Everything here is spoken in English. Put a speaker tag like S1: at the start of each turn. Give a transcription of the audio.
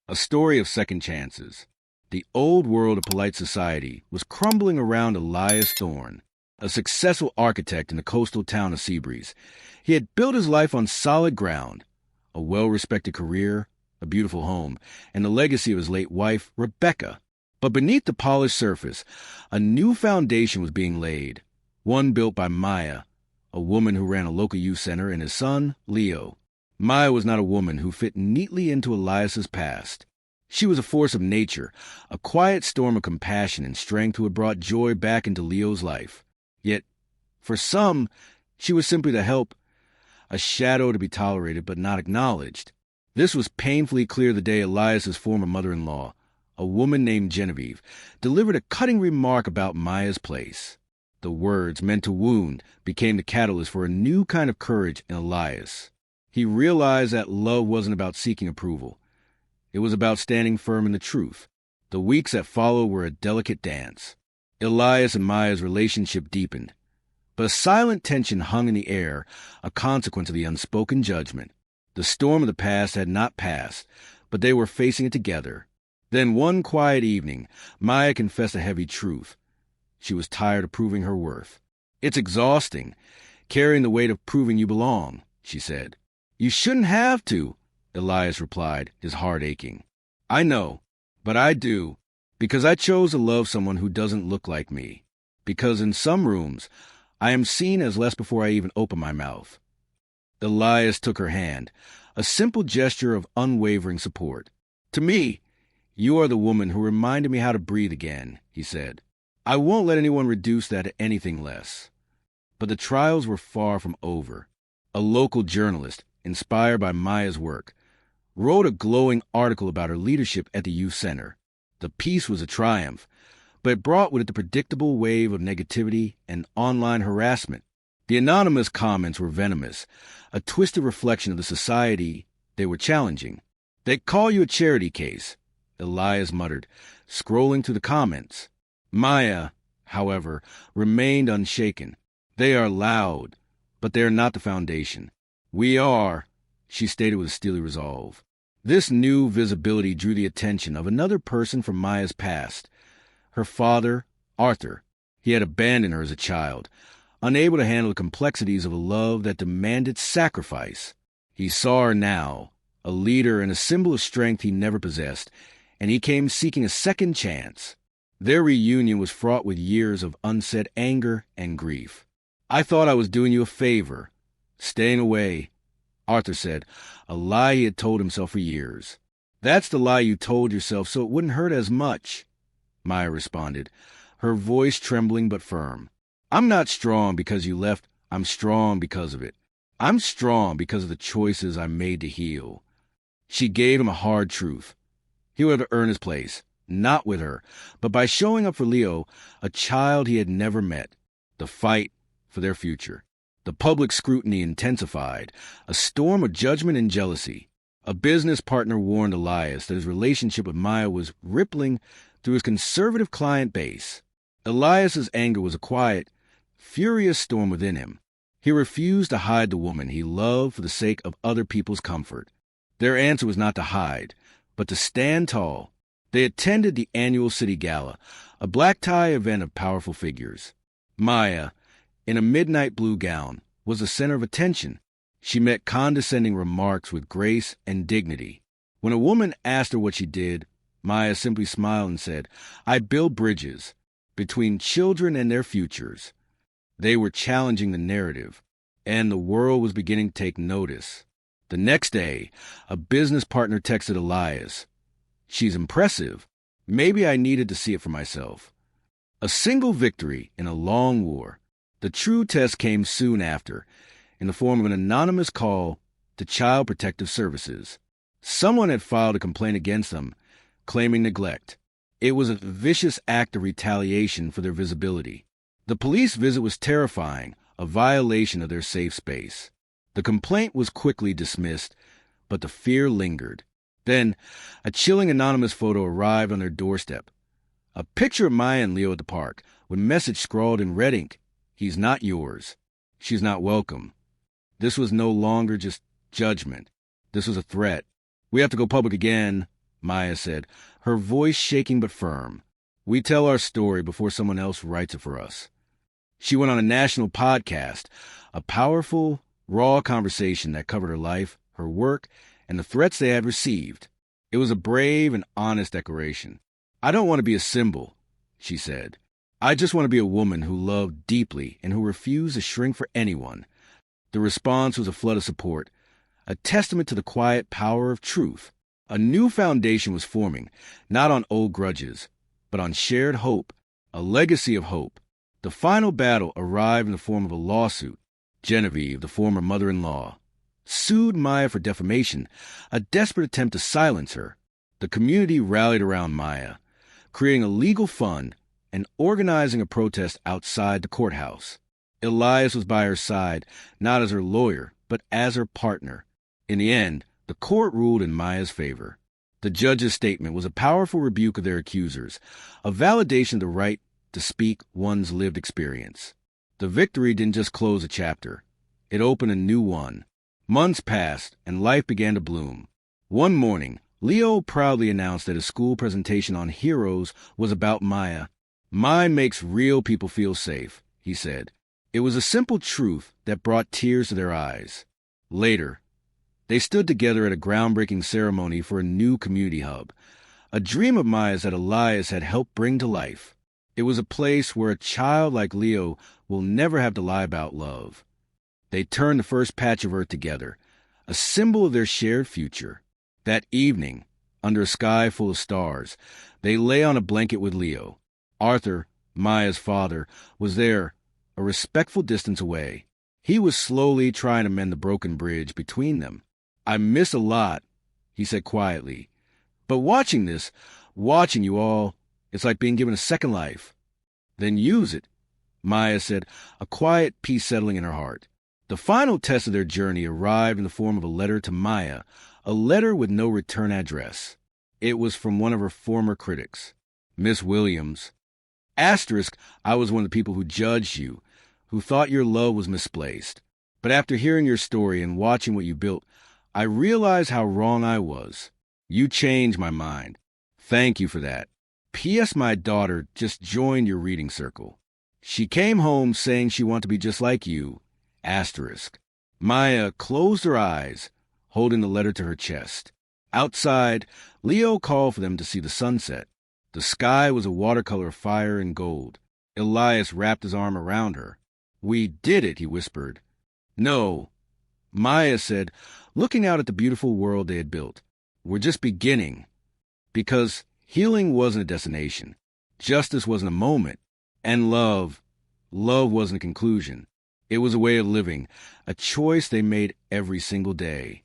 S1: A story of second chances. The old world of polite society was crumbling around Elias Thorne, a successful architect in the coastal town of Seabreeze. He had built his life on solid ground, a well-respected career, a beautiful home, and the legacy of his late wife, Rebecca. But beneath the polished surface, a new foundation was being laid, one built by Maya, a woman who ran a local youth center, and his son, Leo. Maya was not a woman who fit neatly into Elias's past. She was a force of nature, a quiet storm of compassion and strength who had brought joy back into Leo's life. Yet, for some, she was simply the help, a shadow to be tolerated but not acknowledged. This was painfully clear the day Elias's former mother-in-law, a woman named Genevieve, delivered a cutting remark about Maya's place. The words, meant to wound, became the catalyst for a new kind of courage in Elias. He realized that love wasn't about seeking approval. It was about standing firm in the truth. The weeks that followed were a delicate dance. Elias and Maya's relationship deepened. But a silent tension hung in the air, a consequence of the unspoken judgment. The storm of the past had not passed, but they were facing it together. Then one quiet evening, Maya confessed a heavy truth. She was tired of proving her worth. "It's exhausting, carrying the weight of proving you belong," she said. "You shouldn't have to," Elias replied, his heart aching. "I know, but I do, because I chose to love someone who doesn't look like me. Because in some rooms, I am seen as less before I even open my mouth." Elias took her hand, a simple gesture of unwavering support. "To me, you are the woman who reminded me how to breathe again," he said. "I won't let anyone reduce that to anything less." But the trials were far from over. A local journalist, inspired by Maya's work, wrote a glowing article about her leadership at the youth center. The piece was a triumph, but it brought with it the predictable wave of negativity and online harassment. The anonymous comments were venomous, a twisted reflection of the society they were challenging. "They call you a charity case," Elias muttered, scrolling through the comments. Maya, however, remained unshaken. "They are loud, but they are not the foundation. We are," she stated with steely resolve. This new visibility drew the attention of another person from Maya's past. Her father, Arthur. He had abandoned her as a child, unable to handle the complexities of a love that demanded sacrifice. He saw her now, a leader and a symbol of strength he never possessed, and he came seeking a second chance. Their reunion was fraught with years of unsaid anger and grief. "I thought I was doing you a favor, staying away," Arthur said, a lie he had told himself for years. "That's the lie you told yourself so it wouldn't hurt as much," Maya responded, her voice trembling but firm. "I'm not strong because you left. I'm strong because of it. I'm strong because of the choices I made to heal." She gave him a hard truth. He would have earned his place, not with her, but by showing up for Leo, a child he had never met. The fight for their future. The public scrutiny intensified, a storm of judgment and jealousy. A business partner warned Elias that his relationship with Maya was rippling through his conservative client base. Elias's anger was a quiet, furious storm within him. He refused to hide the woman he loved for the sake of other people's comfort. Their answer was not to hide, but to stand tall. They attended the annual city gala, a black-tie event of powerful figures. Maya, in a midnight blue gown, was the center of attention. She met condescending remarks with grace and dignity. When a woman asked her what she did, Maya simply smiled and said, "I build bridges between children and their futures." They were challenging the narrative, and the world was beginning to take notice. The next day, a business partner texted Elias, "She's impressive. Maybe I needed to see it for myself." A single victory in a long war. The true test came soon after, in the form of an anonymous call to Child Protective Services. Someone had filed a complaint against them, claiming neglect. It was a vicious act of retaliation for their visibility. The police visit was terrifying, a violation of their safe space. The complaint was quickly dismissed, but the fear lingered. Then, a chilling anonymous photo arrived on their doorstep. A picture of Maya and Leo at the park, with a message scrawled in red ink, "He's not yours. She's not welcome." This was no longer just judgment. This was a threat. "We have to go public again," Maya said, her voice shaking but firm. We tell our story before someone else writes it for us. She went on a national podcast, a powerful, raw conversation that covered her life, her work, and the threats they had received. It was a brave and honest declaration. I don't want to be a symbol, she said. I just want to be a woman who loved deeply and who refused to shrink for anyone. The response was a flood of support, a testament to the quiet power of truth. A new foundation was forming, not on old grudges, but on shared hope, a legacy of hope. The final battle arrived in the form of a lawsuit. Genevieve, the former mother-in-law, sued Maya for defamation, a desperate attempt to silence her. The community rallied around Maya, creating a legal fund and organizing a protest outside the courthouse. Elias was by her side, not as her lawyer, but as her partner. In the end, the court ruled in Maya's favor. The judge's statement was a powerful rebuke of their accusers, a validation of the right to speak one's lived experience. The victory didn't just close a chapter. It opened a new one. Months passed, and life began to bloom. One morning, Leo proudly announced that his school presentation on heroes was about Maya. Mine makes real people feel safe, he said. It was a simple truth that brought tears to their eyes. Later, they stood together at a groundbreaking ceremony for a new community hub, a dream of Maya's that Elias had helped bring to life. It was a place where a child like Leo will never have to lie about love. They turned the first patch of earth together, a symbol of their shared future. That evening, under a sky full of stars, they lay on a blanket with Leo. Arthur, Maya's father, was there, a respectful distance away. He was slowly trying to mend the broken bridge between them. I miss a lot, he said quietly. But watching you all, it's like being given a second life. Then use it, Maya said, a quiet peace settling in her heart. The final test of their journey arrived in the form of a letter to Maya, a letter with no return address. It was from one of her former critics, Miss Williams. Asterisk, I was one of the people who judged you, who thought your love was misplaced. But after hearing your story and watching what you built, I realized how wrong I was. You changed my mind. Thank you for that. P.S. My daughter just joined your reading circle. She came home saying she wanted to be just like you. Asterisk. Maya closed her eyes, holding the letter to her chest. Outside, Leo called for them to see the sunset. The sky was a watercolor of fire and gold. Elias wrapped his arm around her. We did it, he whispered. No, Maya said, looking out at the beautiful world they had built. We're just beginning. Because healing wasn't a destination. Justice wasn't a moment. And love wasn't a conclusion. It was a way of living, a choice they made every single day.